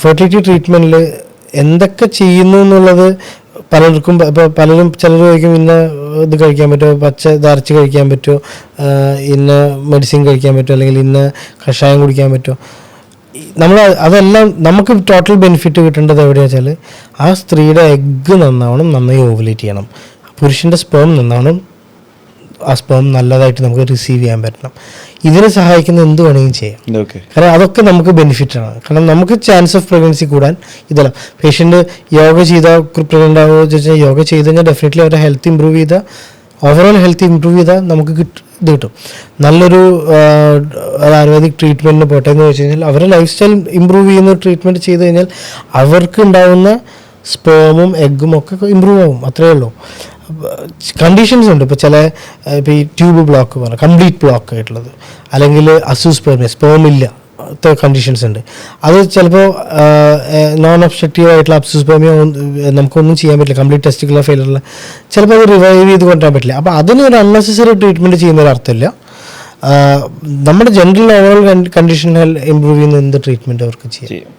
Fertility ട്രീറ്റ്മെന്റിൽ എന്തൊക്കെ ചെയ്യുന്നു എന്നുള്ളത് പലർക്കും പലരും ചിലർ ചോദിക്കും ഇന്ന ഇത് കഴിക്കാൻ പറ്റുമോ, പച്ച ഇറച്ചി കഴിക്കാൻ പറ്റുമോ, ഇന്ന മെഡിസിൻ കഴിക്കാൻ പറ്റുമോ, അല്ലെങ്കിൽ ഇന്ന കഷായം കുടിക്കാൻ പറ്റുമോ. നമ്മൾ അതെല്ലാം നമുക്ക് ടോട്ടൽ ബെനിഫിറ്റ് കിട്ടേണ്ടത് എവിടെയാണെന്ന് വെച്ചാൽ ആ സ്ത്രീയുടെ എഗ്ഗ് നന്നാവണം, നന്നായി ഓവുലേറ്റ് ചെയ്യണം, പുരുഷൻ്റെ സ്പേം നന്നാവണം, ആ സ്പേം നല്ലതായിട്ട് നമുക്ക് റിസീവ് ചെയ്യാൻ പറ്റണം. ഇതിനെ സഹായിക്കുന്ന എന്ത് വേണമെങ്കിലും ചെയ്യാം. കാരണം അതൊക്കെ നമുക്ക് ബെനിഫിറ്റാണ്. കാരണം നമുക്ക് ചാൻസ് ഓഫ് പ്രഗ്നൻസി കൂടാൻ ഇതല്ല. പേഷ്യൻ്റ് യോഗ ചെയ്താൽ പ്രഗ്നൻ്റ് ആവുമോ ചോദിച്ചാൽ യോഗ ചെയ്ത് കഴിഞ്ഞാൽ ഡെഫിനറ്റ്ലി അവരുടെ ഹെൽത്ത് ഇമ്പ്രൂവ് ചെയ്താൽ, ഓവറോൾ ഹെൽത്ത് ഇമ്പ്രൂവ് ചെയ്താൽ നമുക്ക് ഇത് കിട്ടും. നല്ലൊരു ആയുർവേദിക് ട്രീറ്റ്മെൻറ്റിന് പോട്ടെ എന്ന് വെച്ച് കഴിഞ്ഞാൽ അവരുടെ ലൈഫ് സ്റ്റൈൽ ഇമ്പ്രൂവ് ചെയ്യുന്ന ട്രീറ്റ്മെൻറ്റ് ചെയ്ത് കഴിഞ്ഞാൽ അവർക്ക് ഉണ്ടാകുന്ന സ്പേമും എഗ്ഗും ഒക്കെ ഇമ്പ്രൂവ് ആവും. അത്രയേ ഉള്ളൂ. കണ്ടീഷൻസ് ഉണ്ട്. ഇപ്പോൾ ഇപ്പോൾ ഈ ട്യൂബ് ബ്ലോക്ക് പറഞ്ഞാൽ കംപ്ലീറ്റ് ബ്ലോക്ക് ആയിട്ടുള്ളത്, അല്ലെങ്കിൽ സ്പേമില്ല കണ്ടീഷൻസ് ഉണ്ട്. അത് ചിലപ്പോൾ നോൺ ഒബ്സ്ട്രക്റ്റീവ് ആയിട്ടുള്ള അബ്സൂസ്പെർമിയ നമുക്കൊന്നും ചെയ്യാൻ പറ്റില്ല. കംപ്ലീറ്റ് ടെസ്റ്റിക്കുലർ ഫെയിലിയറിൽ ചിലപ്പോൾ അത് റിവൈവ് ചെയ്ത് കൊണ്ടുവരാൻ പറ്റില്ല. അപ്പോൾ അതിന് ഒരു അൺനെസസറി ട്രീറ്റ്മെൻറ്റ് ചെയ്യുന്നൊരു അർത്ഥമില്ല. നമ്മുടെ ജനറൽ ഓവറോൾ കണ്ടീഷൻ ഇമ്പ്രൂവ് ചെയ്യുന്ന എന്ത് ട്രീറ്റ്മെൻറ്റ് അവർക്ക് ചെയ്യാം.